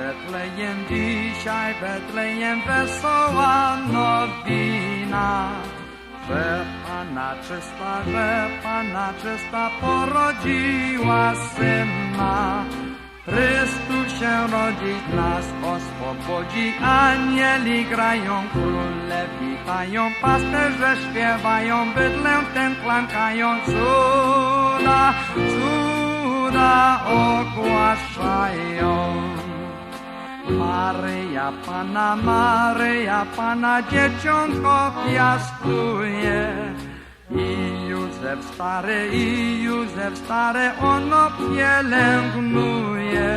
Betlejem dzisiaj, Betlejem wesoła nowina, że Panna czysta porodziła Syna. Chrystus się rodzić nas oswobodzi, anieli grają, króle witają, pasterze śpiewają, bydlę ten klankają, cuda, cuda ogłaszają. Maryja Pana dzieciątko piastuje. I Józef stary ono pielęgnuje.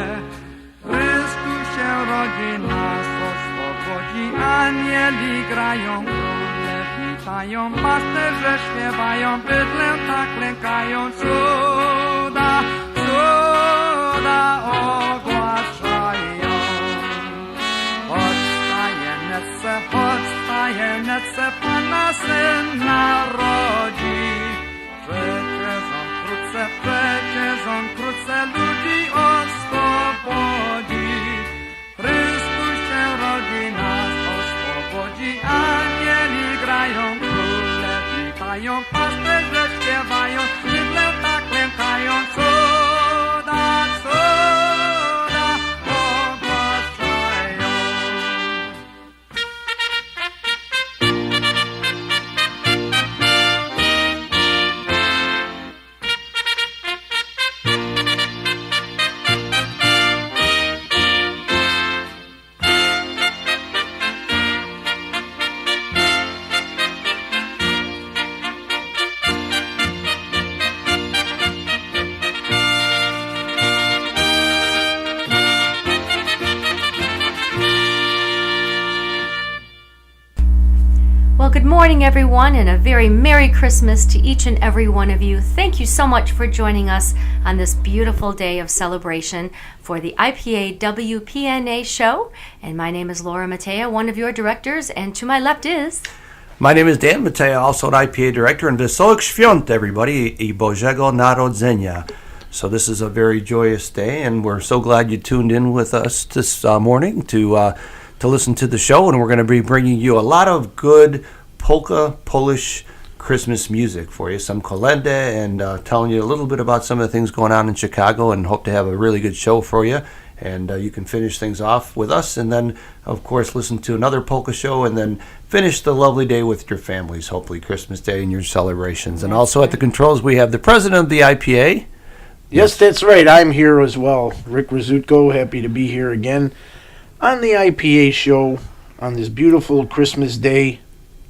Chrystus się rodzi, nas oswobodzi, anieli grają, króle witają, pasterze śpiewają, bydlę tak lękają, cuda, cuda ogłaszają. Choć tajemnice Pana Syn narodzi, przecież on wkrótce ludzi oswobodzi. Chrystus się rodzi, nas oswobodzi, anieli grają, króle witają, pasterze śpiewają, bydlę tak lękają, cuda, cuda ogłaszają. Well, good morning, everyone, and a very Merry Christmas to each and every one of you. Thank you so much for joining us on this beautiful day of celebration for the I.P.A. WPNA show. And my name is Laura Mateja, one of your directors, and to my left is... My name is Dan Mateja, also an I.P.A. director, and Wesołych Świąt, everybody, I Bożego Narodzenia. So this is a very joyous day, and we're so glad you tuned in with us this morning to listen to the show, and we're going to be bringing you a lot of good polka, Polish Christmas music for you, some kolenda, and telling you a little bit about some of the things going on in Chicago, and hope to have a really good show for you. And you can finish things off with us, and then, of course, listen to another polka show, and then finish the lovely day with your families, hopefully Christmas Day and your celebrations. And also at the controls, we have the president of the I.P.A. Yes, that's right. I'm here as well. Rick Rzeszutko, happy to be here again on the I.P.A. show on this beautiful Christmas day,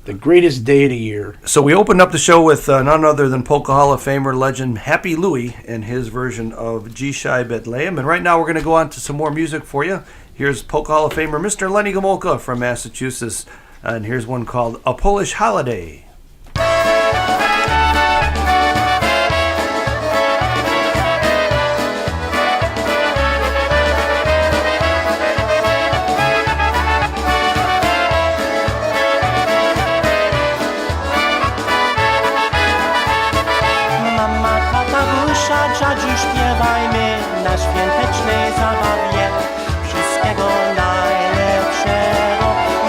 the greatest day of the year. So we opened up the show with none other than Polka Hall of Famer legend Happy Louie and his version of Dzisiaj Betlejem. And right now we're going to go on to some more music for you. Here's Polka Hall of Famer Mr. Lenny Gomulka from Massachusetts. And here's one called A Polish Holiday. Dziadziu, śpiewajmy na świątecznej zabawie wszystkiego najlepszego.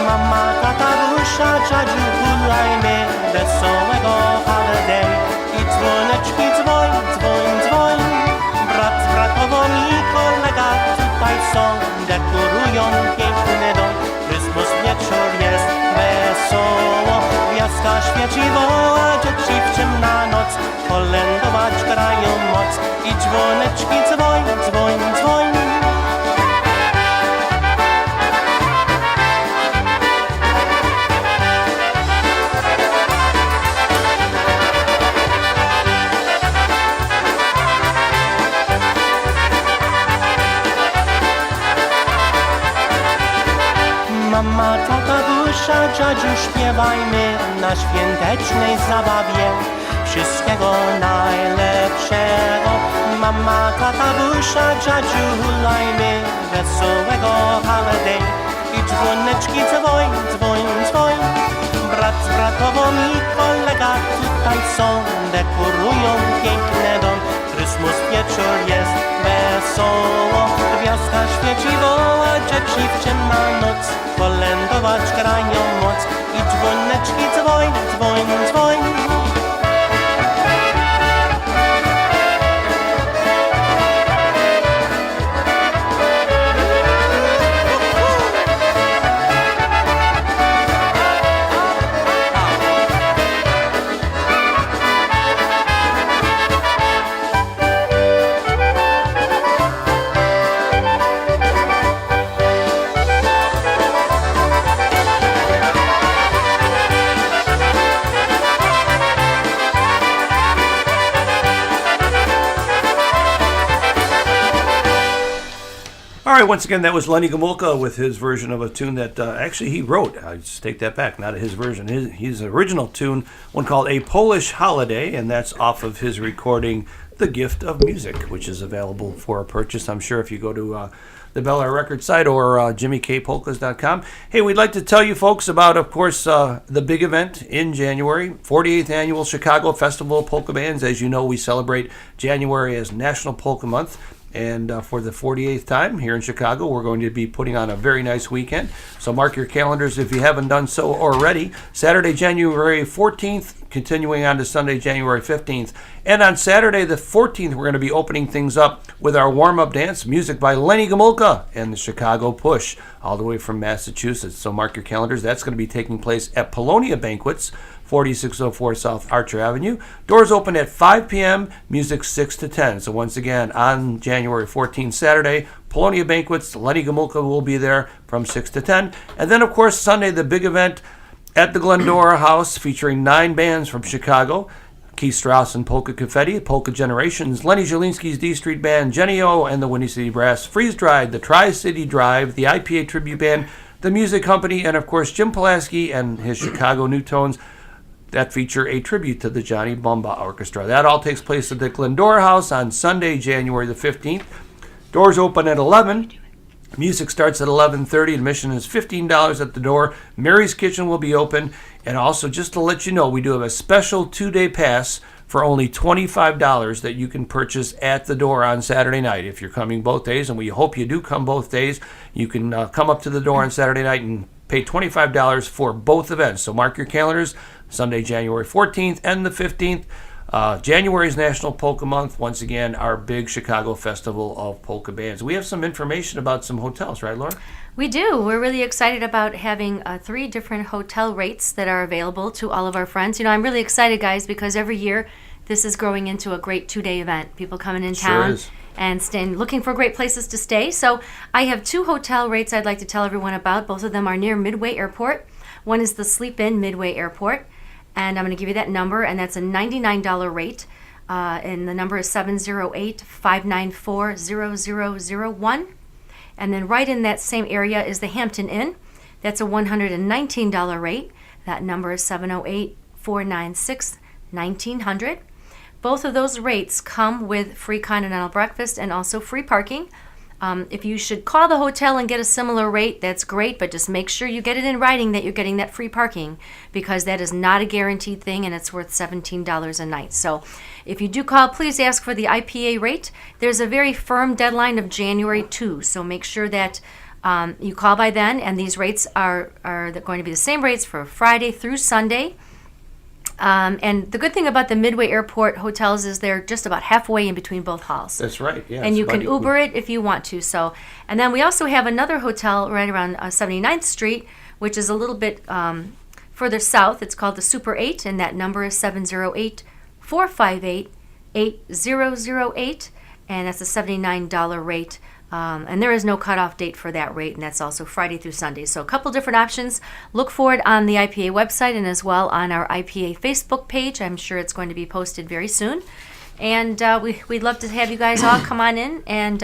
Mama, tata, Rusia, dziadziu, hulajmy wesołego holiday. I dzwoneczki dzwoń, dzwoń, dzwoń. Brat z bratową i kolega tutaj są, dekorują piękny dom. Chrystus wieczór jest wesoło, gwiazdka świeci, woła dzieci w ciemna noc. Kolędować grają moc i dzwoneczki dzwoń, dzwoń, dzwoń. Mama, tata, Dusia, dziadziu, śpiewajmy na świątecznej zabawie wszystkiego najlepszego. Mama, tata, Dusia, dziadziu, hulajmy wesołego holiday. I dzwoneczki dzwoń, dzwoń, dzwoń. Brat z bratową i kolega tutaj są, dekorują piękny dom. Chrystus wieczór jest wesoło, gwiazdka świeci, woła grają moc i dzwoneczki dzwoń, dzwoń, dzwoń. All right, once again, that was Lenny Gomulka with his version of a tune that actually he wrote. I just take that back, not his version. His original tune, one called A Polish Holiday, and that's off of his recording, The Gift of Music, which is available for a purchase, I'm sure, if you go to the Bel Air Record site or JimmyKPolkas.com. Hey, we'd like to tell you folks about, of course, the big event in January, 48th Annual Chicago Festival of Polka Bands. As you know, we celebrate January as National Polka Month. And for the 48th time here in Chicago, we're going to be putting on a very nice weekend. So mark your calendars if you haven't done so already. Saturday, January 14th, continuing on to Sunday, January 15th. And on Saturday, the 14th, we're going to be opening things up with our warm-up dance music by Lenny Gomulka and the Chicago Push, all the way from Massachusetts. So mark your calendars. That's going to be taking place at Polonia Banquets, 4604 South Archer Avenue. Doors open at 5 p.m., music 6 to 10. So once again, on January 14th, Saturday, Polonia Banquets, Lenny Gomulka will be there from 6 to 10. And then, of course, Sunday, the big event at the Glendora House featuring 9 bands from Chicago. Keith Strauss and Polka Confetti, Polka Generations, Lenny Zielinski's D Street Band, Jenny O and the Windy City Brass, Freeze Dried, the Tri-City Drive, the I.P.A. Tribute Band, the Music Company, and, of course, Jim Pulaski and his Chicago New Tones that feature a tribute to the Johnny Bumba Orchestra. That all takes place at the Glendora House on Sunday, January the 15th. Doors open at 11. Music starts at 11:30. Admission is $15 at the door. Mary's Kitchen will be open. And also, just to let you know, we do have a special 2-day pass for only $25 that you can purchase at the door on Saturday night. If you're coming both days, and we hope you do come both days, you can come up to the door on Saturday night and pay $25 for both events. So mark your calendars, Sunday, January 14th and the 15th. January's National Polka Month. Once again, our big Chicago Festival of Polka Bands. We have some information about some hotels, right, Laura? We do. We're really excited about having 3 different hotel rates that are available to all of our friends. You know, I'm really excited, guys, because every year this is growing into a great 2-day event. People coming in town and staying, looking for great places to stay. So I have 2 hotel rates I'd like to tell everyone about. Both of them are near Midway Airport. One is the Sleep Inn Midway Airport, and I'm going to give you that number, and that's a $99 rate. And the number is 708-594-0001. And then right in that same area is the Hampton Inn. That's a $119 rate. That number is 708-496-1900. Both of those rates come with free continental breakfast and also free parking. If you should call the hotel and get a similar rate, that's great, but just make sure you get it in writing that you're getting that free parking, because that is not a guaranteed thing and it's worth $17 a night. So if you do call, please ask for the I.P.A. rate. There's a very firm deadline of January 2, so make sure that you call by then, and these rates are going to be the same rates for Friday through Sunday. And the good thing about the Midway Airport hotels is they're just about halfway in between both halls. That's right, yeah. And you can Uber it if you want to. So, and then we also have another hotel right around 79th Street, which is a little bit further south. It's called the Super 8, and that number is 708-458-8008, and that's a $79 rate. And there is no cutoff date for that rate, and that's also Friday through Sunday. So a couple different options. Look for it on the I.P.A. website and as well on our I.P.A. Facebook page. I'm sure it's going to be posted very soon. And we'd love to have you guys all come on in and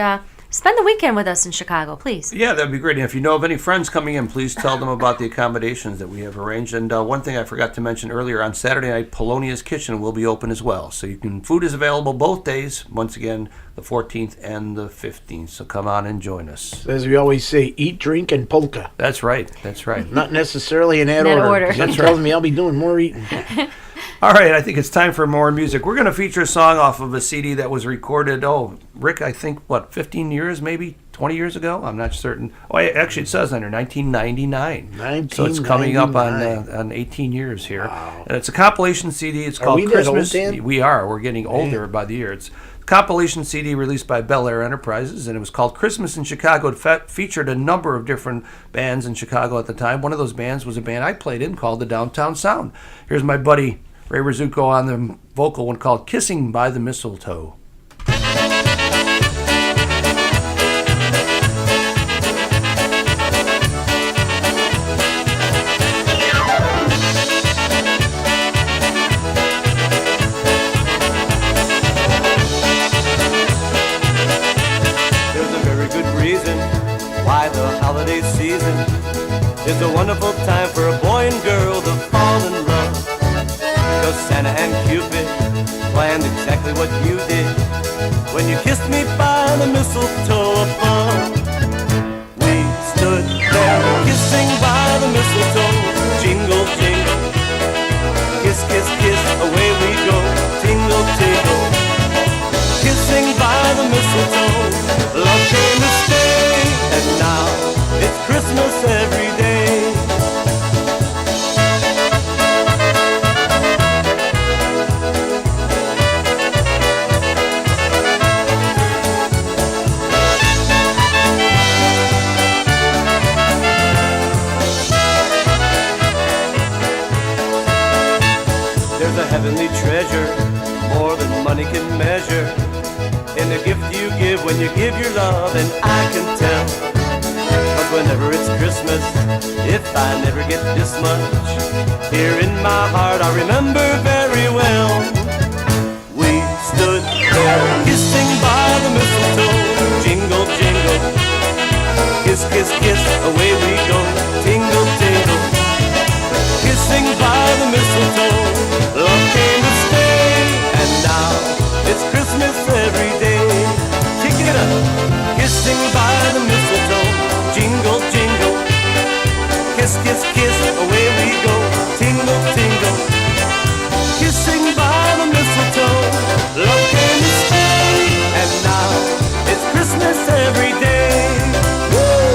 spend the weekend with us in Chicago, please. Yeah, that'd be great. And if you know of any friends coming in, please tell them about the accommodations that we have arranged. And one thing I forgot to mention earlier, on Saturday night, Polonia's Kitchen will be open as well. So food is available both days, once again, the 14th and the 15th. So come on and join us. As we always say, eat, drink, and polka. That's right. That's right. Not necessarily in that order. That tells me I'll be doing more eating. All right, I think it's time for more music. We're going to feature a song off of a CD that was recorded, Rick, I think, 15 years, maybe 20 years ago. I'm not certain. Oh, actually, it says under 1999. So it's 1999. coming up on 18 years here. Wow. And it's a compilation CD. It's called we that old, Christmas. Dan? We are. We're getting older by the year. It's a compilation CD released by Bel Air Enterprises, and it was called Christmas in Chicago. It featured a number of different bands in Chicago at the time. One of those bands was a band I played in called the Downtown Sound. Here's my buddy Ray Rzeszutko on the vocal one called Kissing by the Mistletoe. Why the holiday season is a wonderful time for a boy and girl to fall in love. Because Santa and Cupid planned exactly what you did when you kissed me by the mistletoe above. We stood there kissing by the mistletoe, jingle, jingle, kiss, kiss, kiss, away we go, tingle, tingle, kissing by the mistletoe, love came to stay. And now it's Christmas every day. There's a heavenly treasure, more than money can measure, in the gift you give when you give your love, and I can tell. But whenever it's Christmas, if I never get this much, here in my heart I remember very well. We stood there kissing by the mistletoe, jingle, jingle, kiss, kiss, kiss, away we go, tingle, tingle, kissing by the mistletoe, love came to stay, and now it's Christmas every day. Kick it up, kissing by the mistletoe, jingle, jingle, kiss, kiss, kiss, away we go, tingle, tingle, kissing by the mistletoe, love came to stay, and now it's Christmas every day. Woo!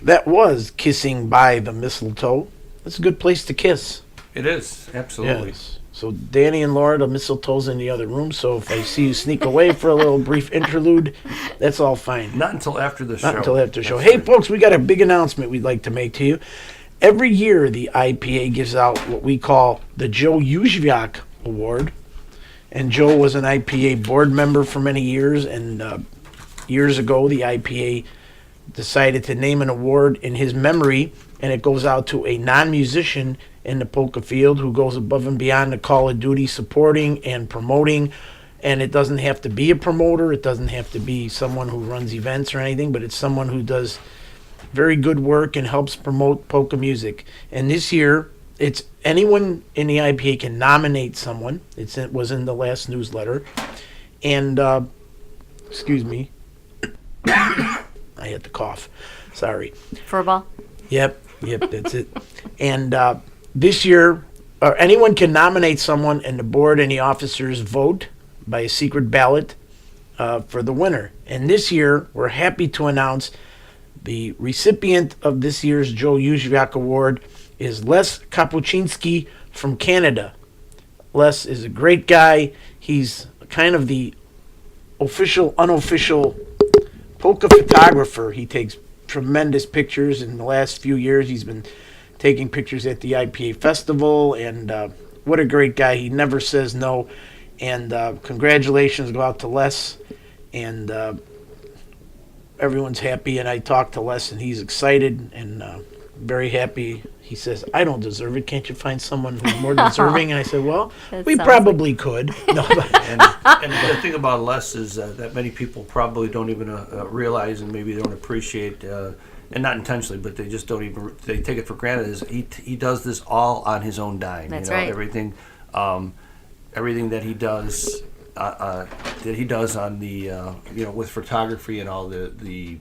That was Kissing by the Mistletoe. That's a good place to kiss. It is, absolutely. Yes. So Danny and Laura, the mistletoe's in the other room, so if I see you sneak away for a little brief interlude, that's all fine. Not until after the show. Not until after the show. That's Hey, right. folks, we got a big announcement we'd like to make to you. Every year, the I.P.A. gives out what we call the Joe Jóźwiak Award. And Joe was an I.P.A. board member for many years, and years ago, the I.P.A. decided to name an award in his memory, and it goes out to a non-musician in the polka field who goes above and beyond the call of duty, supporting and promoting. And it doesn't have to be a promoter, it doesn't have to be someone who runs events or anything, but it's someone who does very good work and helps promote polka music. And this year, it's anyone in the I.P.A. can nominate someone. It was in the last newsletter. And, excuse me. I had to cough. Sorry. Furball. Yep, that's it. And this year, anyone can nominate someone, and the board and the officers vote by a secret ballot for the winner. And this year, we're happy to announce the recipient of this year's Joe Jóźwiak Award is Les Kapuczynski from Canada. Les is a great guy. He's kind of the official, unofficial polka photographer. He takes tremendous pictures. In the last few years, he's been taking pictures at the I.P.A. festival, and what a great guy. He never says no. And congratulations go out to Les, and everyone's happy. And I talked to Les, and he's excited, and very happy. He says, I don't deserve it. Can't you find someone who's more deserving? And I said, well, That we sounds probably could. No, but And the thing about Les is that many people probably don't even realize, and maybe they don't appreciate, and not intentionally, but they just don't even, they take it for granted, is he does this all on his own dime. That's you know, right. Everything that he does on the with photography and all the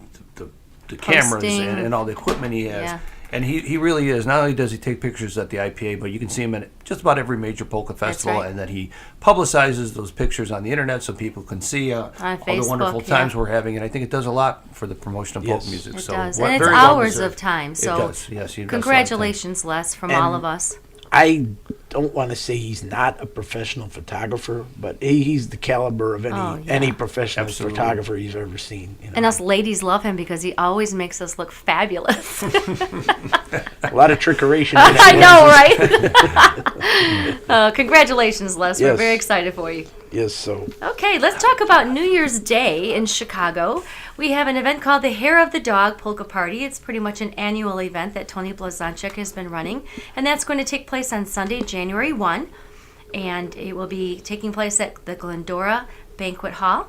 cameras Posting. and all the equipment he has. Yeah. And he really is. Not only does he take pictures at the I.P.A., but you can see him at just about every major polka festival, right. and that he publicizes those pictures on the internet so people can see all the Facebook, wonderful yeah. times we're having. And I think it does a lot for the promotion of Yes. polka music. It so does. what- And it's very well hours deserved. of time. It So does. Yes, he invests a lot of time. congratulations, Les, from all of us. I don't want to say he's not a professional photographer, but he's the caliber of any professional Absolutely. photographer you've ever seen. You know? And us ladies love him because he always makes us look fabulous. A lot of trickeration. in I that know, right? Congratulations, Les. We're Yes. very excited for you. Yes, so Okay, let's talk about New Year's Day in Chicago. We have an event called the Hair of the Dog Polka Party. It's pretty much an annual event that Tony Blazonczyk has been running, and that's going to take place on Sunday, January 1, and it will be taking place at the Glendora Banquet Hall,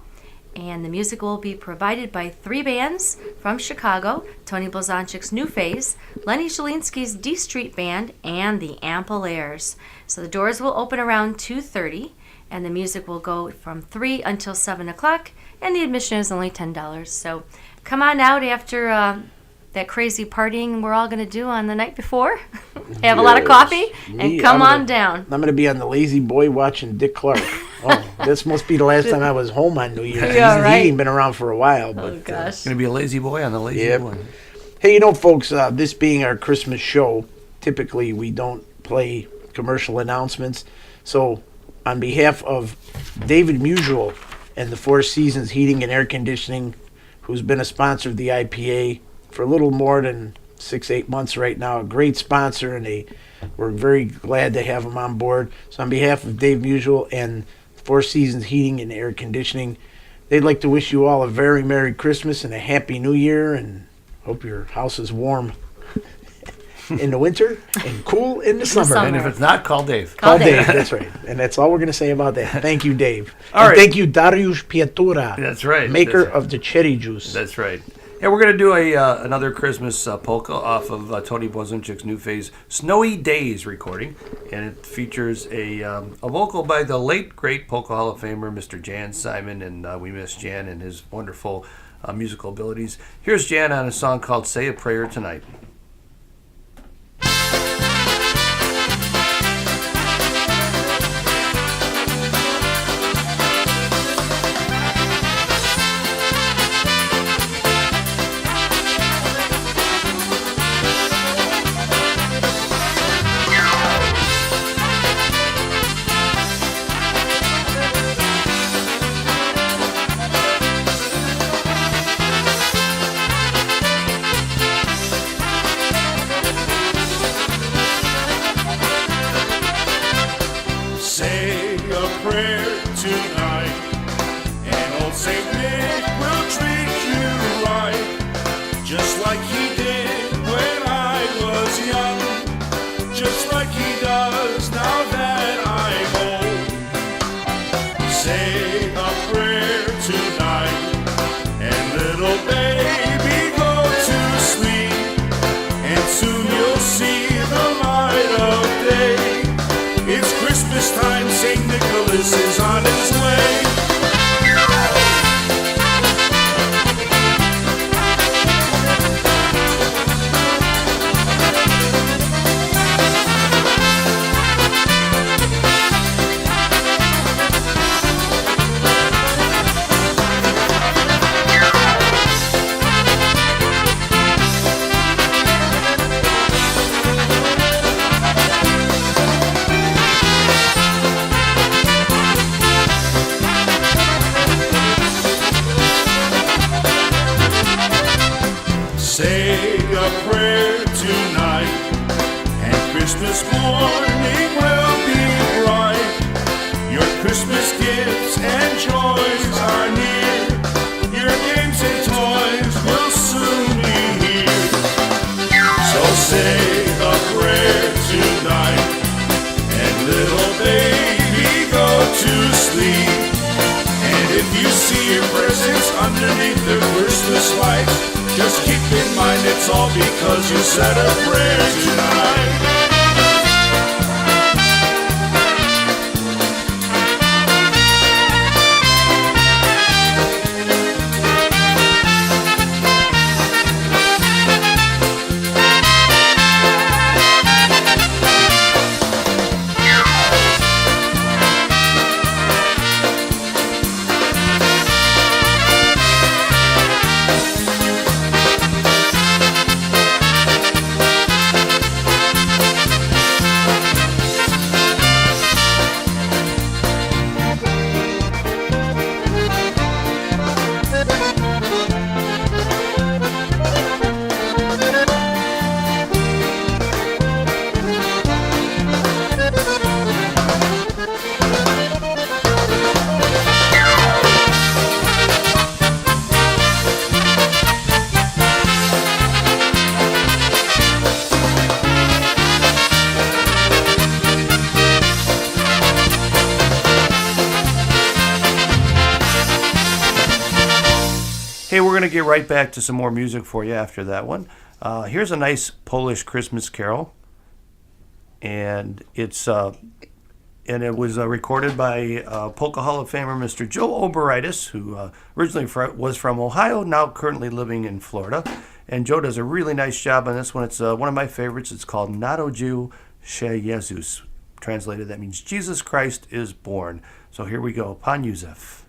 and the music will be provided by 3 bands from Chicago: Tony Blazonczyk's New Phase, Lenny Shalinsky's D Street Band, and the Ample Airs. So the doors will open around 2:30, and the music will go from 3 until 7 o'clock, and the admission is only $10. So come on out after that crazy partying we're all going to do on the night before. Have a lot of Yes. coffee, and Me, come I'm on gonna- down. I'm going to be on the lazy boy watching Dick Clark. Oh, this must be the last time I was home on New Year's. Yeah, He right. ain't been around for a while. But, Oh, gosh. Going to be a lazy boy on the lazy Yep. boy. Hey, you know, folks, this being our Christmas show, typically we don't play commercial announcements. So, on behalf of David Musial and the Four Seasons Heating and Air Conditioning, who's been a sponsor of the I.P.A. for a little more than 6-8 months right now, a great sponsor, and we're very glad to have him on board. So, on behalf of Dave Musial and Four Seasons Heating and Air Conditioning, they'd like to wish you all a very Merry Christmas and a Happy New Year, and hope your house is warm in the winter and cool in the summer. summer. And if it's not, call Dave. Call Dave. That's right. And that's all we're going to say about that. Thank you, Dave. All And right. thank you, Dariusz Piatura. That's right. Maker That's right. of the cherry juice. That's right. Yeah, we're going to do another Christmas polka off of Tony Blazonczyk's New Phase Snowy Days recording, and it features a vocal by the late, great Polka Hall of Famer, Mr. Jan Simon, and we miss Jan and his wonderful musical abilities. Here's Jan on a song called Say a Prayer Tonight. Say a prayer tonight, and old Saint Nick will treat you right, just like he did when I was young, just like he does now that I'm old. Say a prayer tonight, and little baby go to sleep, and soon you'll see the light of day. It's Christmas time, St. Nicholas is on his way. Say a prayer tonight, and Christmas morning will be bright. Your Christmas gifts and joys are near. Your games and toys will soon be here. So say underneath the Christmas lights. Just keep in mind it's all because you said a prayer tonight. Hey, we're going to get right back to some more music for you after that one. Here's a nice Polish Christmas carol, and it was recorded by Polka Hall of Famer Mr. Joe Oberitis, who originally was from Ohio, now currently living in Florida. And Joe does a really nice job on this one. It's one of my favorites. It's called Narodził się Jezus. Translated, that means Jesus Christ is born. So here we go. Pan Józef.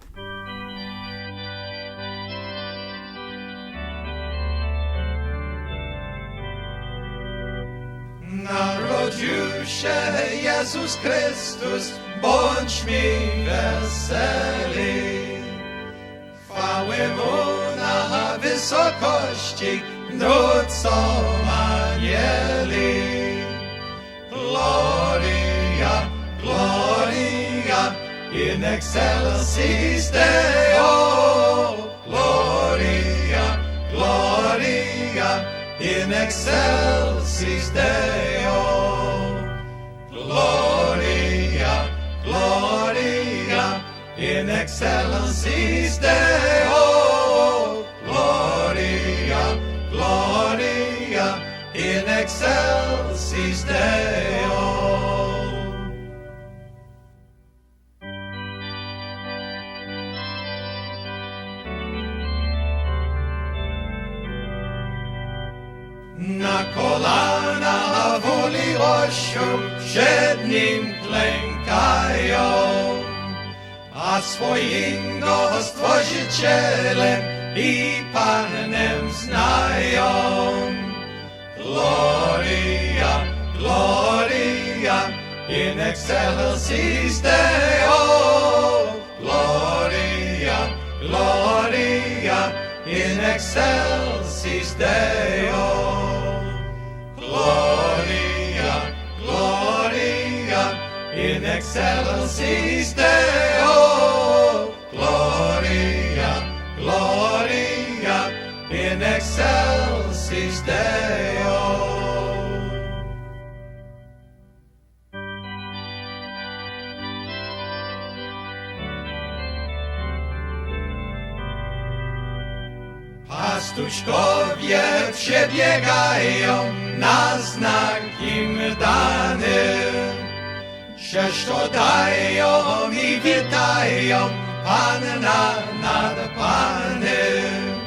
Narodził się Jezus Chrystus, bądźmy weseli. Chwały Mu na wysokości, nucą anieli. Gloria, Gloria, in excelsis Deo. Gloria, Gloria, in excelsis Deo. Gloria, Gloria, in excelsis Deo. Gloria, Gloria, in excelsis Deo. Na kolana woli osioł przed Nim klękają, a swoim Go Stworzycielem i Panem znają. Gloria, Gloria, in excelsis Deo. Gloria, Gloria, in excelsis Deo. Gloria, Gloria, in excelsis Deo. Gloria, Gloria, in excelsis Deo. Pastuszkowie przebiegają na znak im dany. Cześć dają i witają Panna nad Panem.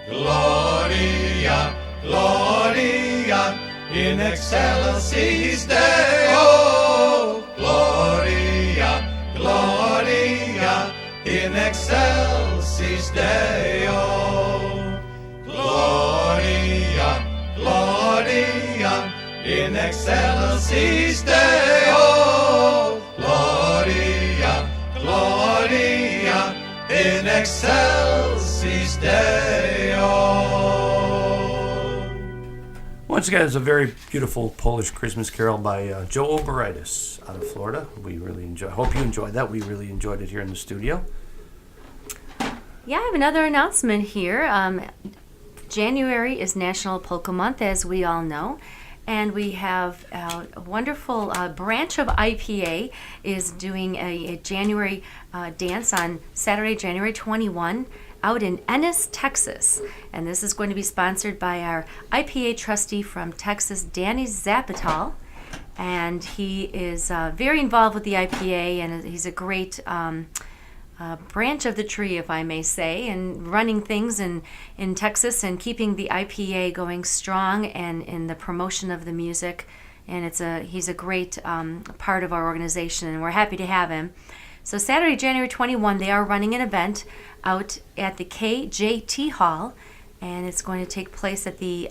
Gloria, Gloria, in excelsis Deo. Gloria, Gloria, in excelsis Deo. Gloria, Gloria, in excelsis Deo. Gloria, Gloria, in excelsis Deo. Once again, it's a very beautiful Polish Christmas carol by Joe Oberitis out of Florida. We really enjoy. Hope you enjoyed that. We really enjoyed it here in the studio. Yeah, I have another announcement here. January is National Polka Month, as we all know, and we have a wonderful branch of I.P.A. is doing a January dance on Saturday, January 21 out in Ennis, Texas. And this is going to be sponsored by our IPA trustee from Texas, Danny Zapital. And he is very involved with the IPA, and he's a great branch of the tree, if I may say, and running things in Texas and keeping the IPA going strong and in the promotion of the music. And he's a great part of our organization, and we're happy to have him. So Saturday, January 21, they are running an event out at the KJT Hall, and it's going to take place at the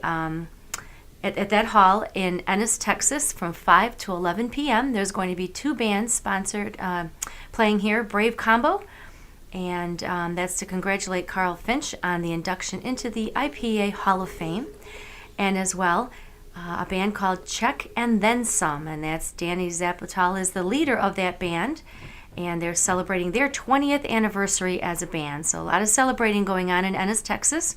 at that hall in Ennis, Texas, from 5 to 11 p.m. There's going to be 2 bands sponsored playing here, Brave Combo, and that's to congratulate Carl Finch on the induction into the IPA Hall of Fame, and as well a band called Check and Then Some, and that's Danny Zapital is the leader of that band, and they're celebrating their 20th anniversary as a band. So a lot of celebrating going on in Ennis, Texas.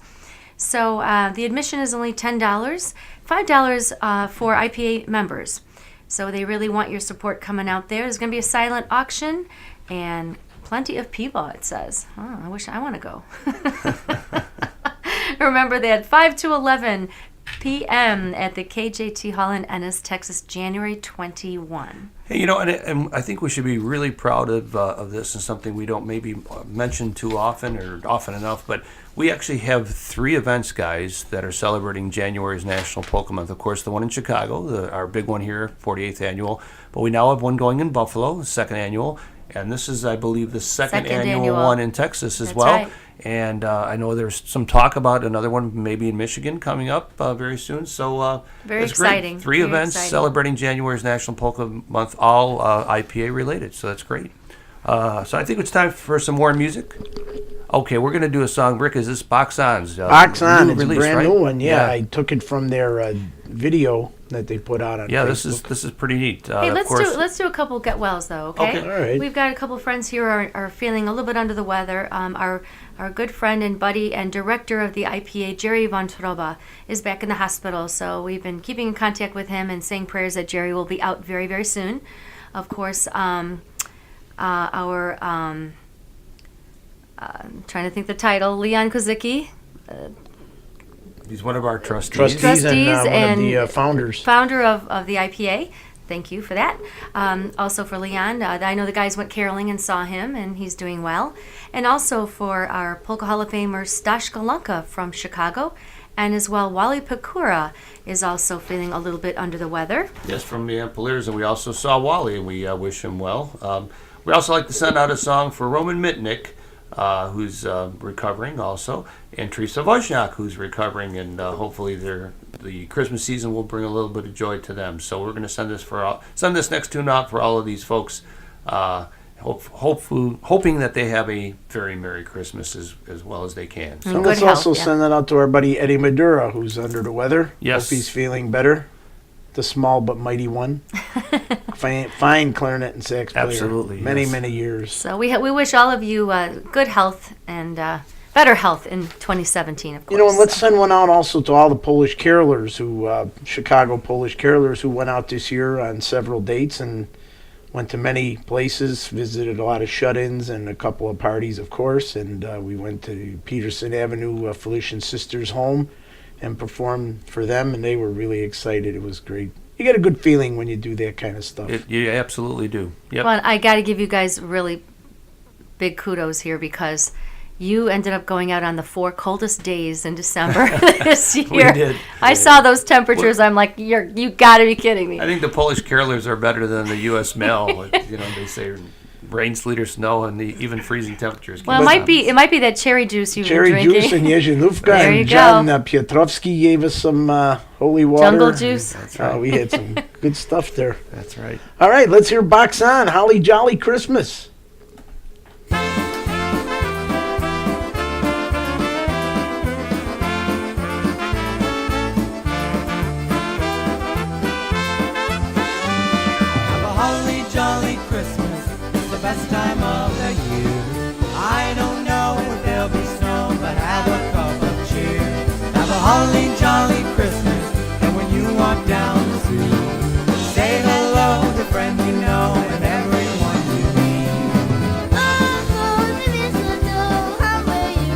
So the admission is only $10, $5 for IPA members. So they really want your support coming out there. There's going to be a silent auction and plenty of people, it says. Oh, I wish I want to go. Remember that, 5 to 11 p.m. at the KJT Hall in Ennis, Texas, January 21. Hey, and I think we should be really proud of this, and something we don't maybe mention too often or often enough, but we actually have 3 events, guys, that are celebrating January's National Polka Month. Of course, the one in Chicago, our big one here, 48th annual, but we now have one going in Buffalo, the 2nd annual, and this is, I believe, the second annual one in Texas as well. Right. And I know there's some talk about another one maybe in Michigan coming up very soon. So very it's exciting. Great. 3 very events exciting. Celebrating January's National Polka Month, all IPA related. So that's great. So I think it's time for some more music. Okay, we're going to do a song. Rick, is this Box On's? Box On, it's release, a brand right? new one. Yeah, I took it from their video that they put out on Facebook. this is pretty neat. Hey, of course, let's do a couple get wells though, okay? Okay. All right. We've got a couple friends here are feeling a little bit under the weather. Our good friend and buddy and director of the IPA, Jerry Von Troba, is back in the hospital. So we've been keeping in contact with him and saying prayers that Jerry will be out very, very soon. Of course, I'm trying to think the title, Leon Kozicki, he's one of our trustees. Trustees and one of the founders. Founder of the IPA. Thank you for that. Also for Leon, I know the guys went caroling and saw him, and he's doing well. And also for our Polka Hall of Famer Stash Galanka from Chicago, and as well Wally Pekura is also feeling a little bit under the weather. Yes, from the Ampliers, and we also saw Wally, and we wish him well. We also like to send out a song for Roman Mitnick, who's recovering also, and Teresa Wozniak, who's recovering, and hopefully the Christmas season will bring a little bit of joy to them. So we're going to send this next tune out for all of these folks, hoping that they have a very Merry Christmas as well as they can. So Good Let's health, also yeah. send that out to our buddy Eddie Madura, who's under the weather. Yes. Hope he's feeling better. The small but mighty one. Fine clarinet and sax player. Absolutely, Many, yes. many years. So we wish all of you good health and better health in 2017, of course. And let's send one out also to all the Polish carolers Chicago Polish carolers who went out this year on several dates and went to many places, visited a lot of shut-ins and a couple of parties, of course. And we went to Peterson Avenue, Felician Sisters' home, and performed for them, and they were really excited. It was great. You get a good feeling when you do that kind of stuff. You absolutely do. Yep. Well, I got to give you guys really big kudos here because you ended up going out on the 4 coldest days in December this year. We did. I saw those temperatures. I'm like, you got to be kidding me. I think the Polish carolers are better than the U.S. mail. They say rain, sleet, or snow, and even freezing temperatures. Well, it might be that cherry juice you've Cherry been drinking. juice and Yezhinówka, There you and John go. Piotrowski gave us some holy water. Jungle juice. That's right. We had some good stuff there. That's right. All right, let's hear Box On, Holly Jolly Christmas. Have a holly jolly Christmas, it's the best time of the year. I don't know if there'll be snow, but have a cup of cheer. Have a holly jolly Christmas, and when you walk down the street, say hello to friends you know and everyone you meet. Oh, the mistletoe, how will you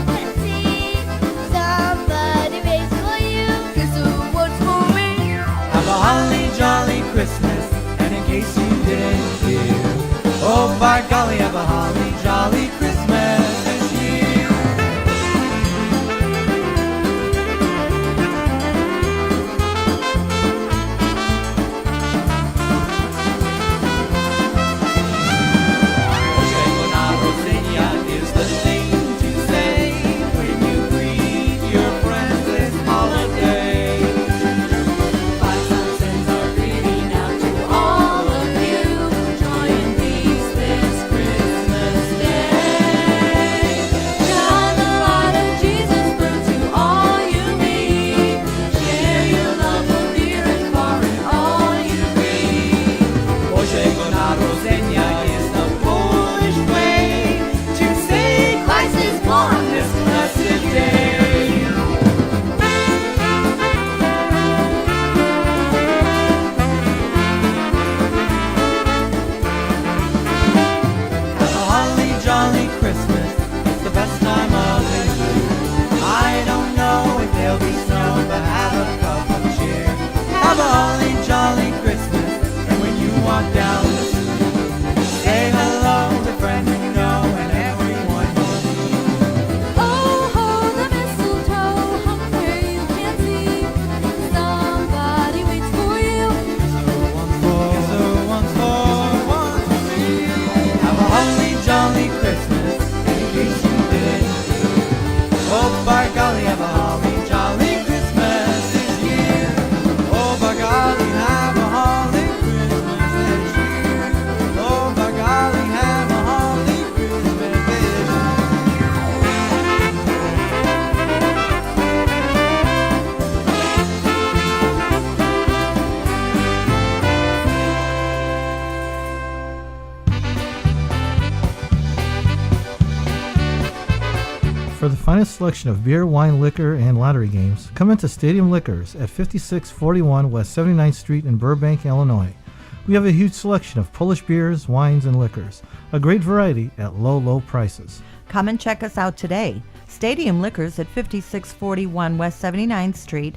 finest selection of beer, wine, liquor, and lottery games, come into Stadium Liquors at 5641 West 79th Street in Burbank, Illinois. We have a huge selection of Polish beers, wines, and liquors. A great variety at low, low prices. Come and check us out today. Stadium Liquors at 5641 West 79th Street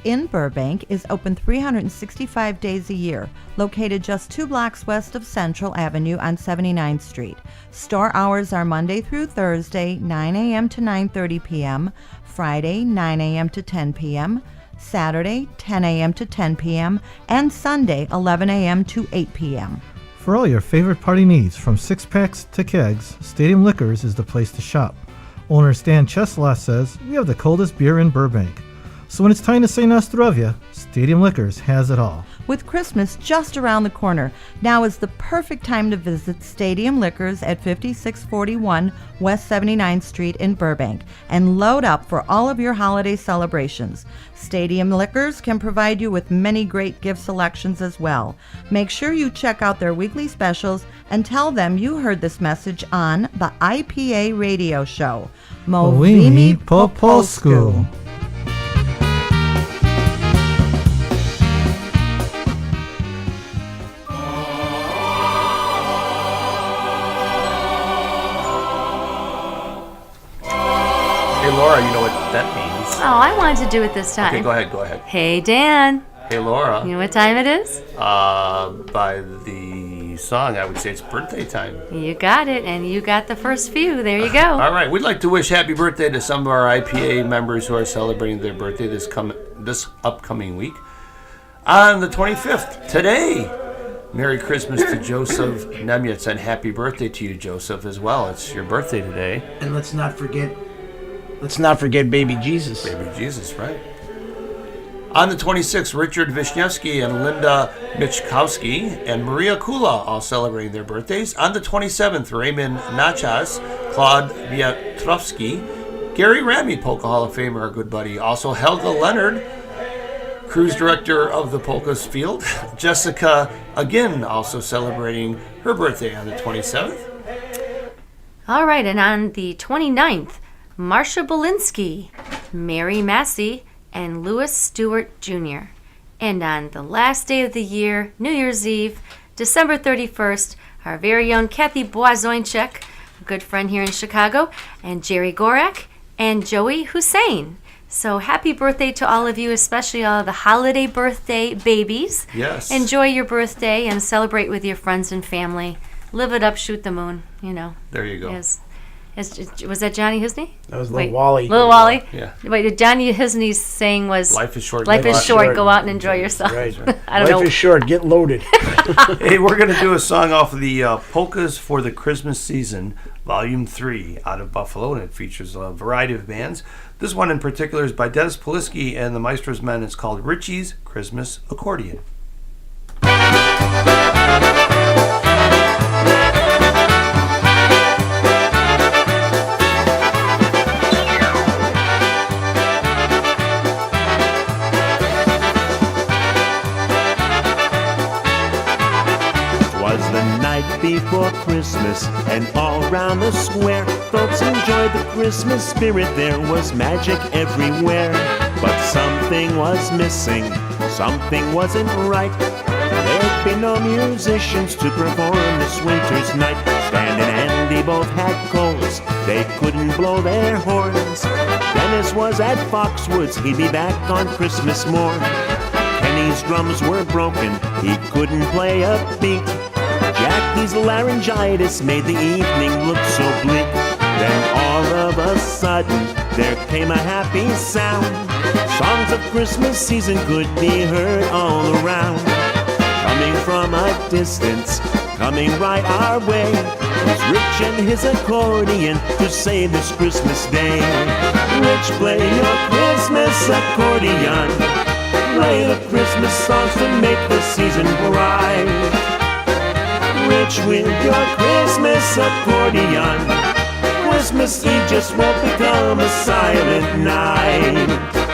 in Burbank is open 365 days a year, located just 2 blocks west of Central Avenue on 79th Street. Store hours are Monday through Thursday, 9 a.m. to 9:30 p.m., Friday, 9 a.m. to 10 p.m., Saturday, 10 a.m. to 10 p.m., and Sunday, 11 a.m. to 8 p.m. For all your favorite party needs, from six-packs to kegs, Stadium Liquors is the place to shop. Owner Stan Cheslaw says, we have the coldest beer in Burbank. So when it's time to say Nostrovia, Stadium Liquors has it all. With Christmas just around the corner, now is the perfect time to visit Stadium Liquors at 5641 West 79th Street in Burbank and load up for all of your holiday celebrations. Stadium Liquors can provide you with many great gift selections as well. Make sure you check out their weekly specials and tell them you heard this message on the I.P.A. radio show. Mowimi po polsku. Laura, you know what that means. Oh, I wanted to do it this time. Okay, go ahead. Hey, Dan. Hey, Laura. You know what time it is? By the song, I would say it's birthday time. You got it, and you got the first few. There you go. All right, we'd like to wish happy birthday to some of our I.P.A. members who are celebrating their birthday this upcoming week. On the 25th, today, Merry Christmas to Joseph Nemyatz, and happy birthday to you, Joseph, as well. It's your birthday today. And let's not forget baby Jesus. Baby Jesus, right. On the 26th, Richard Wisniewski and Linda Michkowski and Maria Kula all celebrating their birthdays. On the 27th, Raymond Nachas, Claude Viatrovsky, Gary Ramy, Polka Hall of Famer, our good buddy. Also Helga Leonard, cruise director of the Polka's Field. Jessica, again, also celebrating her birthday on the 27th. All right, and on the 29th, Marcia Belinsky, Mary Massey, and Louis Stewart Jr. And on the last day of the year, New Year's Eve, December 31st, our very young Kathy Boizoinchek, a good friend here in Chicago, and Jerry Gorak, and Joey Hussein. So happy birthday to all of you, especially all the holiday birthday babies. Yes. Enjoy your birthday and celebrate with your friends and family. Live it up, shoot the moon, you know. There you go. Yes. Was that Johnny Hisney? That was Little Wally. Little Wally? Yeah. Wait, Johnny Hisney's saying was... Life is short. Life is short. Go out and enjoy yourself. Right. I don't know. Life is short. Get loaded. Hey, we're going to do a song off of the Polkas for the Christmas Season, Volume 3, out of Buffalo, and it features a variety of bands. This one in particular is by Dennis Poliski and the Maestro's Men. It's called Richie's Christmas Accordion. Before Christmas, and all round the square, folks enjoyed the Christmas spirit. There was magic everywhere, but something was missing, something wasn't right. There'd be no musicians to perform this winter's night. Stan and Andy both had colds, they couldn't blow their horns. Dennis was at Foxwoods, he'd be back on Christmas morn. Kenny's drums were broken, he couldn't play a beat. Jackie's laryngitis made the evening look so bleak. Then all of a sudden, there came a happy sound. Songs of Christmas season could be heard all around. Coming from a distance, coming right our way, was Rich and his accordion to save this Christmas day. Rich, play your Christmas accordion. Play the Christmas songs to make the season bright. Rich, with your Christmas accordion, Christmas Eve just won't become a silent night.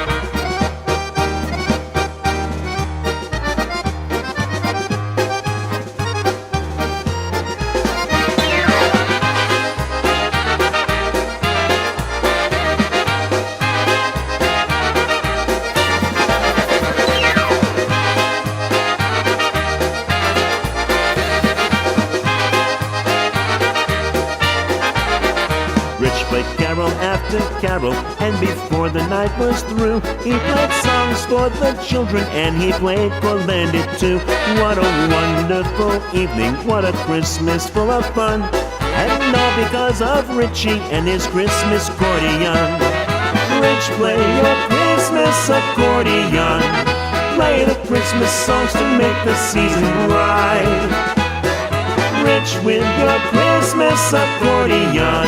to carol, and before the night was through, he played songs for the children, and he played Colendit too. What a wonderful evening, what a Christmas full of fun, and all because of Richie and his Christmas accordion. Rich, play your Christmas accordion, play the Christmas songs to make the season bright. Rich with your Christmas accordion,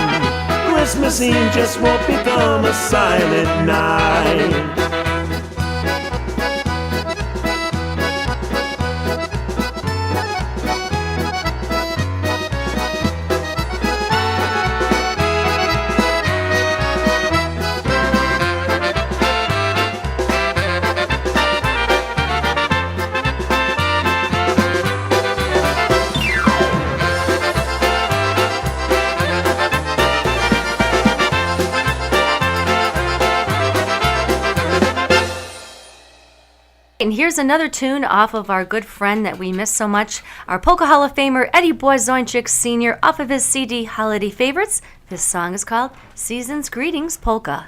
Christmas Eve just won't become a silent night. And here's another tune off of our good friend that we miss so much, our Polka Hall of Famer Eddie Błazonczyk Sr. off of his CD Holiday Favorites. This song is called Season's Greetings Polka.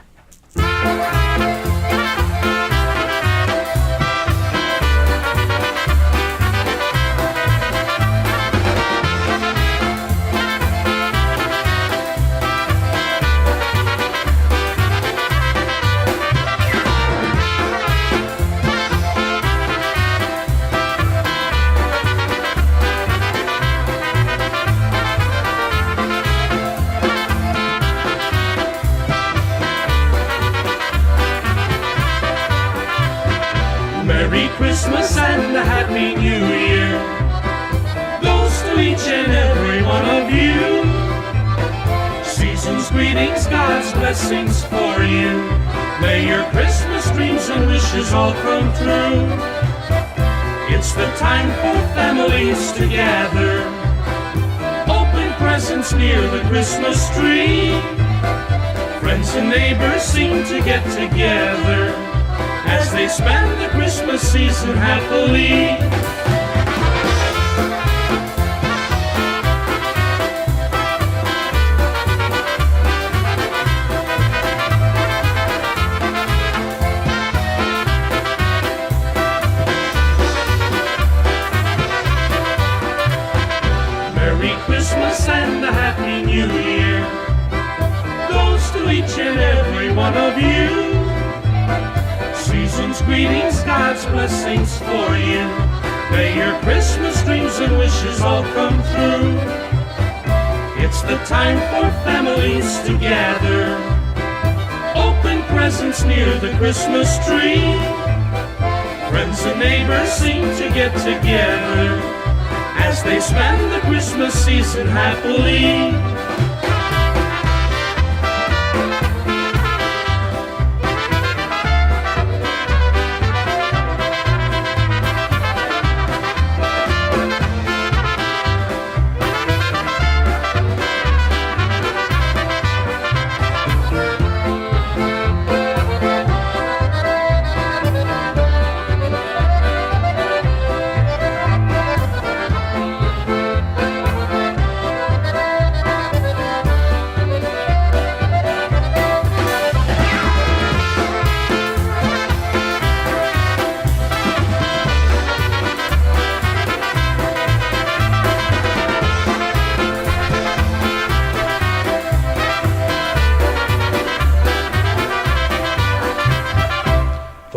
Merry Christmas and a Happy New Year goes to each and every one of you. Season's greetings, God's blessings for you. May your Christmas dreams and wishes all come true. It's the time for families to gather, open presents near the Christmas tree. Friends and neighbors seem to get together as they spend the Christmas season happily. Merry Christmas and a Happy New Year goes to each and every one of you. Season's greetings, God's blessings for you. May your Christmas dreams and wishes all come true. It's the time for families to gather, open presents near the Christmas tree. Friends and neighbors seem to get together as they spend the Christmas season happily.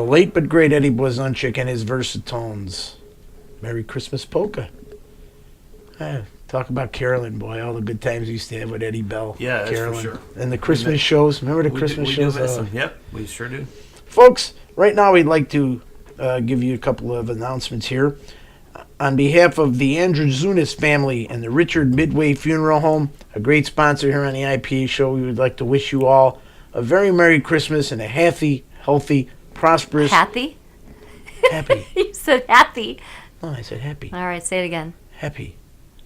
Late but great Eddie Błazonczyk and his Versatones. Merry Christmas Polka. Talk about caroling, boy. All the good times we used to have with Eddie Bell. Yeah, that's caroling. for sure. And the Christmas shows. Remember the Christmas shows? We do miss them. Yep, we sure do. Folks, right now we'd like to give you a couple of announcements here. On behalf of the Andrew Zunis family and the Richard Midway Funeral Home, a great sponsor here on the I.P.A. show, we would like to wish you all a very Merry Christmas and a happy, healthy, prosperous... Happy? Happy. You said happy. Oh, I said happy. All right, say it again. Happy.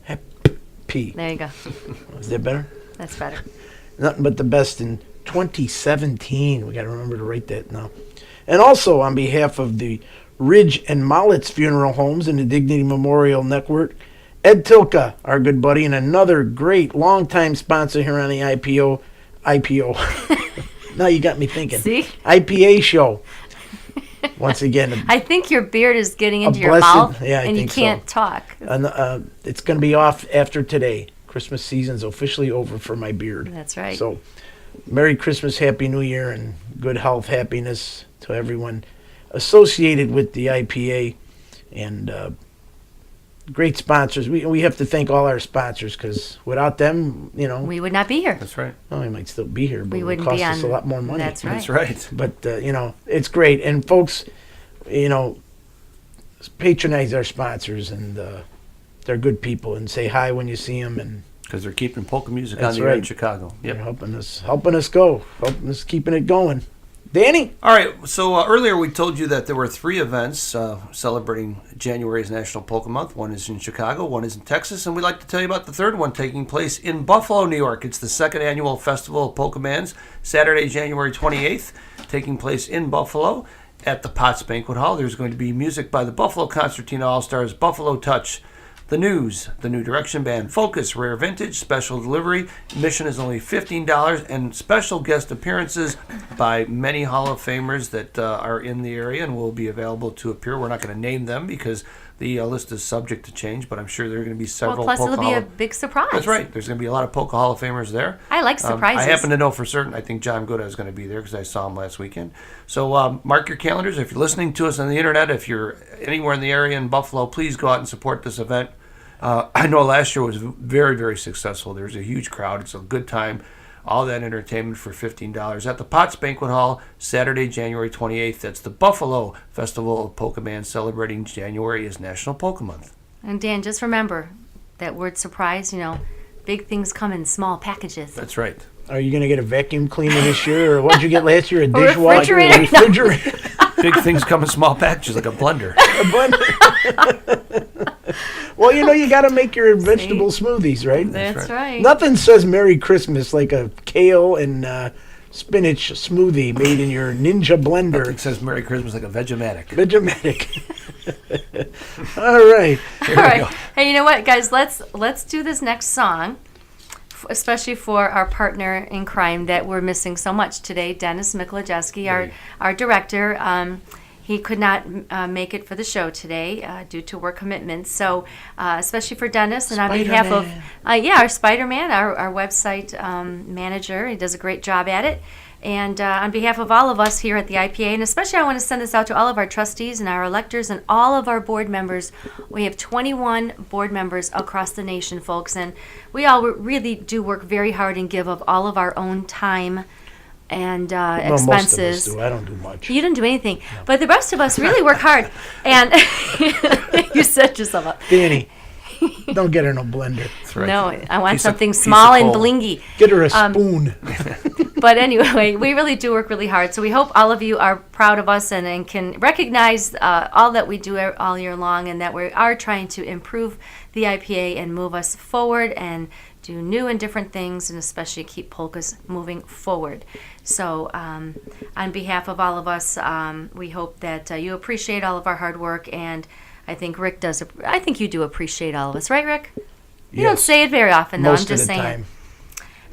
Happy. There you go. Is that better? That's better. Nothing but the best in 2017. We got to remember to write that now. And also on behalf of the Ridge and Mollitz Funeral Homes and the Dignity Memorial Network, Ed Tilka, our good buddy, and another great longtime sponsor here on the I.P.A. Now you got me thinking. See? IPA show. Once again, I think your beard is getting into your blessed- mouth, yeah, I and you think so. can't talk. and it's going to be off after today. Christmas season's officially over for my beard. That's right. So, Merry Christmas, Happy New Year, and good health, happiness to everyone associated with the IPA, and great sponsors. We have to thank all our sponsors, because without them, We would not be here. That's right. well, we might still be here, but We it would wouldn't cost be us on. a lot more money. That's right. That's right. But it's great, and folks, patronize our sponsors, and they're good people, and say hi when you see them, and Because they're keeping polka music That's on the air in right. Chicago. they're Yep. helping us go, helping us keeping it going. Danny, All right. So earlier we told you that there were 3 events celebrating January's National Polka Month. One is in Chicago, one is in Texas, and we'd like to tell you about the third one taking place in Buffalo, New York. It's the second annual Festival of Polka Bands, Saturday, January 28th, taking place in Buffalo at the Potts Banquet Hall. There's going to be music by the Buffalo Concertina All-Stars, Buffalo Touch, The News, the New Direction Band, Focus, Rare Vintage, Special Delivery. Admission is only $15, and special guest appearances by many Hall of Famers that are in the area and will be available to appear. We're not going to name them because the list is subject to change, but I'm sure there are going to be several. Plus, Polka it'll be Hall a of- big surprise. That's right. There's going to be a lot of Polka Hall of Famers there. I like surprises. I happen to know for certain. I think John Gooda is going to be there because I saw him last weekend. So mark your calendars. If you're listening to us on the internet, if you're anywhere in the area in Buffalo, please go out and support this event. I know last year was very, very successful. There's a huge crowd. It's a good time. All that entertainment for $15 at the Potts Banquet Hall, Saturday, January 28th. That's the Buffalo Festival of Polka Bands, celebrating January is National Polka Month. And Dan, just remember that word surprise. Big things come in small packages. That's right. are you going to get a vacuum cleaner this year, or what did you get last year? A dishwasher, refrigerator? refrigerator. Big things come in small packages like a blender. Well, you got to make your vegetable smoothies, right? That's right. Nothing says Merry Christmas like a kale and spinach smoothie made in your Ninja blender. It says Merry Christmas like a Vegematic. Vegematic. All right. All right. Hey, you know what, guys? Let's do this next song, especially for our partner in crime that we're missing so much today, Dennis Mikolajewski, our director. He could not make it for the show today due to work commitments. So, especially for Dennis, and on behalf of our Spider-Man, our website manager, he does a great job at it. And on behalf of all of us here at the I.P.A., and especially I want to send this out to all of our trustees and our electors and all of our board members. We have 21 board members across the nation, folks, and we all really do work very hard and give of all of our own time and expenses. Most of us do. I don't do much. You didn't do anything, but the rest of us really work hard. And you set yourself up. Danny, don't get her no blender. That's right. No, I want Piece of- something piece of small and coal. blingy. Get her a spoon. But anyway, we really do work really hard. So we hope all of you are proud of us and can recognize all that we do all year long, and that we are trying to improve the I.P.A. and move us forward and do new and different things, and especially keep polkas moving forward. So on behalf of all of us, we hope that you appreciate all of our hard work, and I think Rick does. I think you do appreciate all of us, right, Rick? You don't Yes. say it very often, though. Most I'm just of the saying. time.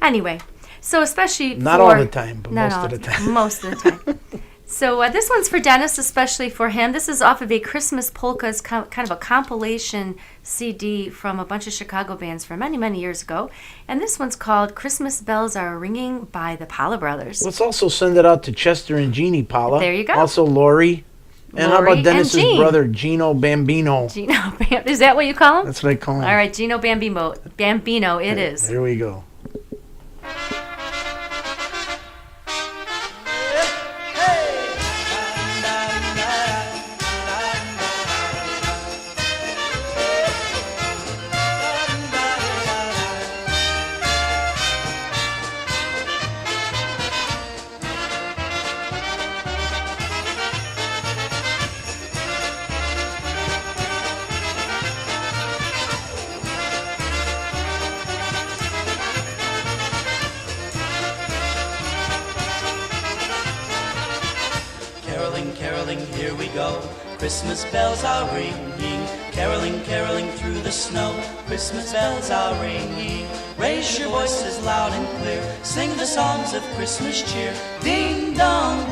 Anyway, so especially Not for, all the time, but not most all of the time. Most of the time. So this one's for Dennis, especially for him. This is off of a Christmas Polkas, kind of a compilation CD from a bunch of Chicago bands from many, many years ago. And this one's called Christmas Bells Are Ringing by the Paula Brothers. Let's also send it out to Chester and Jeannie Paula. There you go. Also Lori. And how Lori about and Dennis's Jean. brother, Gino Bambino? Gino is that what you call him? That's what I call him. All right, Gino Bambino, it is. Here we go. here we go. Christmas bells are ringing, caroling, caroling through the snow. Christmas bells are ringing, raise your voices loud and clear. Sing the songs of Christmas cheer. Ding dong,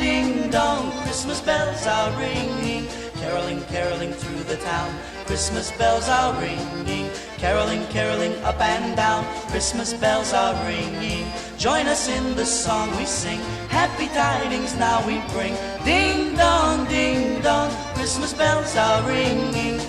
Christmas bells are ringing, caroling, caroling through the town. Christmas bells are ringing, caroling, caroling up and down. Christmas bells are ringing, join us in the song we sing. Happy tidings now we bring. Ding dong, Christmas bells are ringing.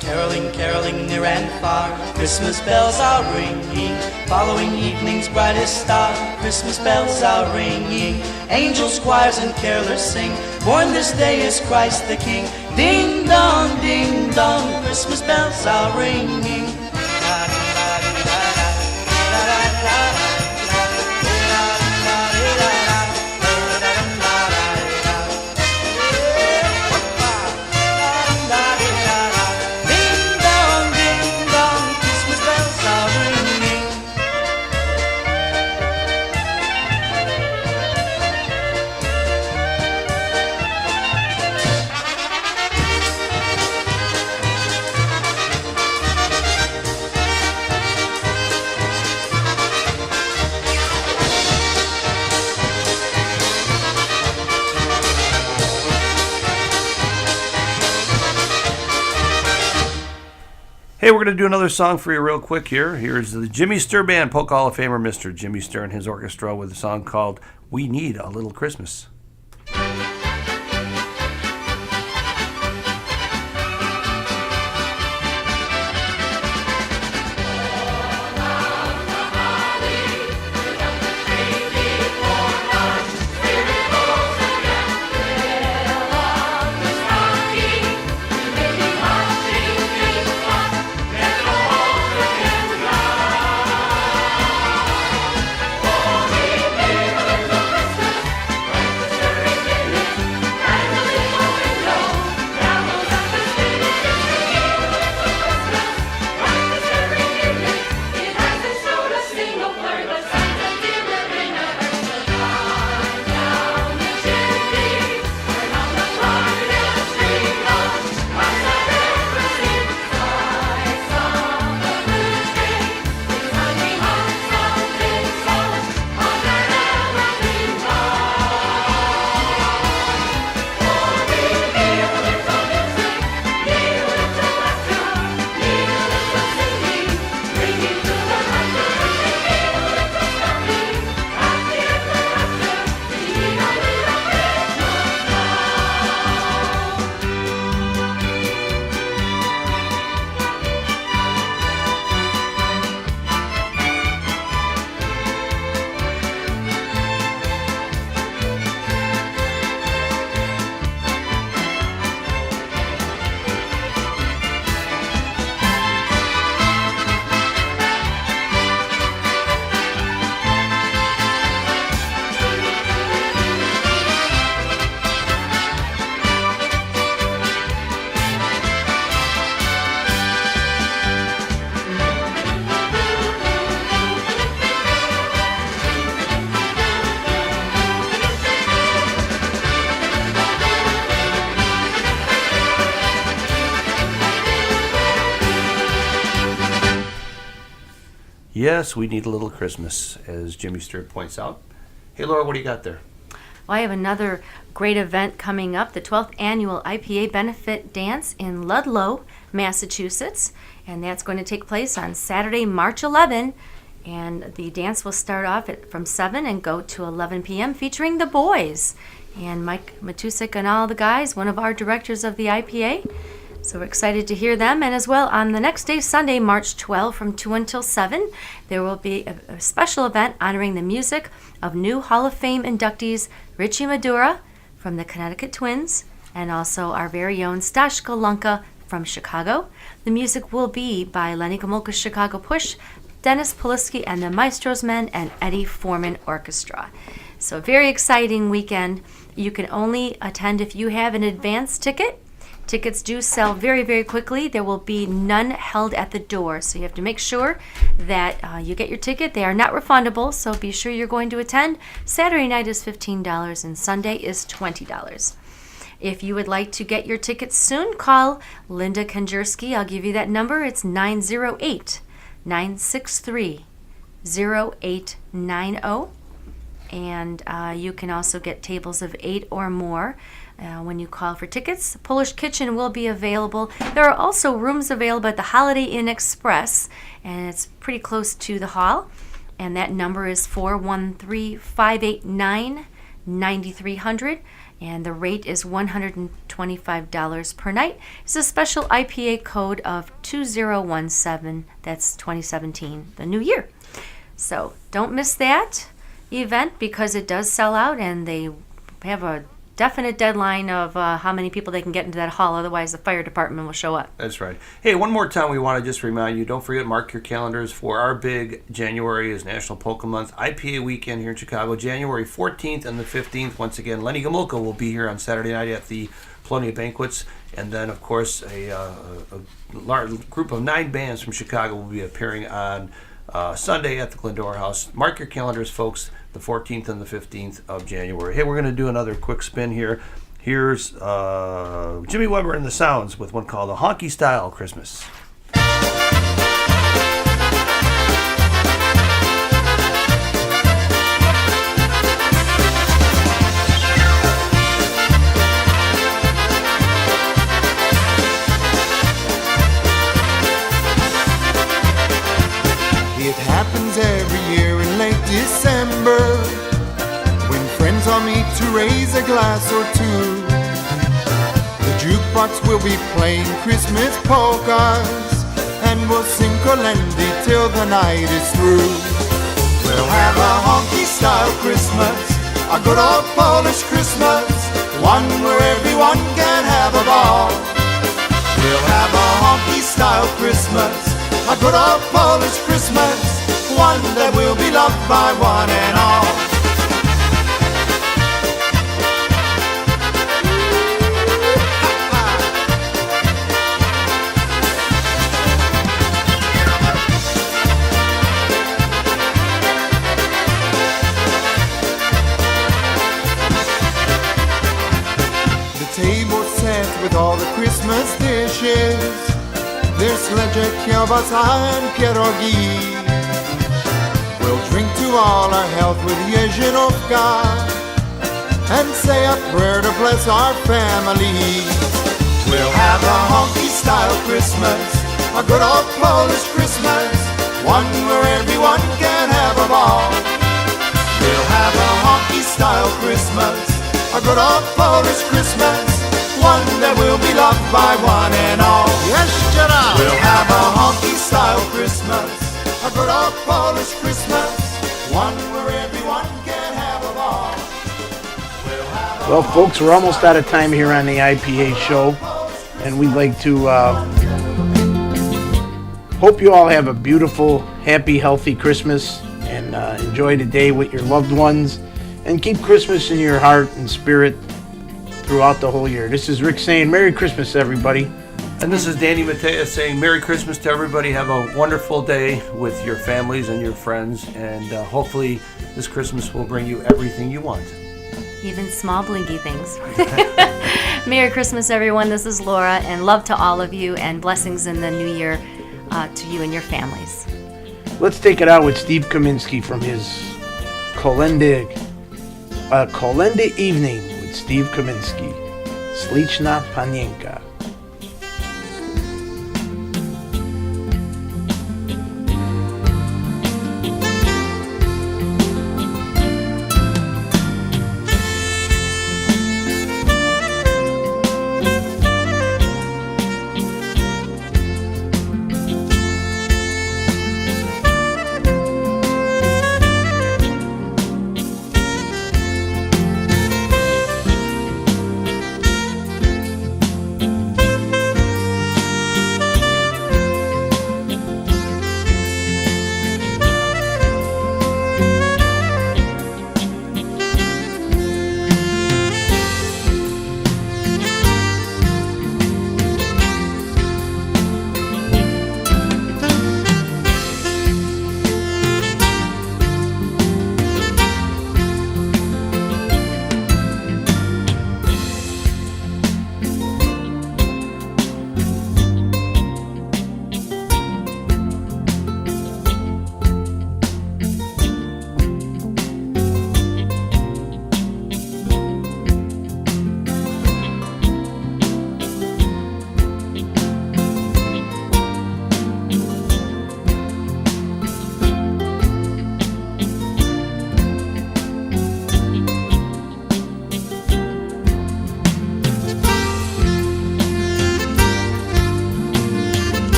Caroling, caroling near and far, Christmas bells are ringing. Following evening's brightest star, Christmas bells are ringing. Angels, choirs, and carolers sing, born this day is Christ the King. Ding dong, Christmas bells are ringing. Hey, we're going to do another song for you real quick here. Here's the Jimmy Sturr Band, Polka Hall of Famer Mr. Jimmy Sturr and his orchestra with a song called We Need a Little Christmas. Yes, we need a little Christmas, as Jimmy Sturr points out. Hey, Laura, what do you got there? Well, I have another great event coming up, the 12th Annual I.P.A. Benefit Dance in Ludlow, Massachusetts. And that's going to take place on Saturday, March 11. And the dance will start off from 7 and go to 11 p.m. featuring the boys. And Mike Matusik and all the guys, one of our directors of the I.P.A. So we're excited to hear them. And as well, on the next day, Sunday, March 12, from 2 until 7, there will be a special event honoring the music of new Hall of Fame inductees Richie Madura from the Connecticut Twins and also our very own Stashka Lunka from Chicago. The music will be by Lenny Gomulka's Chicago Push, Dennis Polisky and the Maestros Men, and Eddie Foreman Orchestra. So a very exciting weekend. you can only attend if you have an advance ticket. Tickets do sell very, very quickly. There will be none held at the door, so you have to make sure that you get your ticket. They are not refundable, so be sure you're going to attend. Saturday night is $15 and Sunday is $20. If you would like to get your tickets soon, call Linda Konjerski. I'll give you that number. It's 908-963-0890. And you can also get tables of 8 or more when you call for tickets. The Polish Kitchen will be available. There are also rooms available at the Holiday Inn Express, and it's pretty close to the hall. And that number is 413-589-9300. And the rate is $125 per night. It's a special I.P.A. code of 2017. That's 2017, the new year. So don't miss that event because it does sell out, and they have a definite deadline of how many people they can get into that hall. Otherwise, the fire department will show up. That's right. Hey, one more time, we want to just remind you, don't forget, mark your calendars for our big January is National Polka Month I.P.A. weekend here in Chicago, January 14th and the 15th. Once again, Lenny Gomulka will be here on Saturday night at the Polonia Banquets. And then, of course, a large group of 9 bands from Chicago will be appearing on Sunday at the Glendora House. Mark your calendars, folks, the 14th and the 15th of January. Hey, we're going to do another quick spin here. Here's Jimmy Weber and the Sounds with one called A Honky Style Christmas. It happens every year in late December, when friends all meet to raise a glass or two. The jukebox will be playing Christmas polkas, and we'll sing Kolendy till the night is through. We'll have a honky-style Christmas, a good old Polish Christmas, one where everyone can have a ball. We'll have a honky-style Christmas, a good old Polish Christmas, one that will be loved by one and all. The table set with all the Christmas dishes, there's śledzie, kiełbasa and pierogi. We'll drink to all our health with Jezienówka and say a prayer to bless our family. We'll have a honky-style Christmas, a good old Polish Christmas, one where everyone can have a ball. We'll have a honky-style Christmas, a good old Polish Christmas, one that will be loved by one and all. Yes, we'll have a honky-style Christmas, a good old Polish Christmas, one where everyone can have a ball. Well, folks, we're almost out of time here on the I.P.A. show, and we'd like to hope you all have a beautiful, happy, healthy Christmas, and enjoy the day with your loved ones, and keep Christmas in your heart and spirit throughout the whole year. This is Rick saying Merry Christmas, everybody. And this is Danny Mateja saying Merry Christmas to everybody. Have a wonderful day with your families and your friends, and hopefully this Christmas will bring you everything you want. Even small blinky things. Merry Christmas, everyone. This is Laura, and love to all of you, and blessings in the new year to you and your families. Let's take it out with Steve Kaminsky from his Kolenda Evening with Steve Kaminsky. Śliczna Panienka.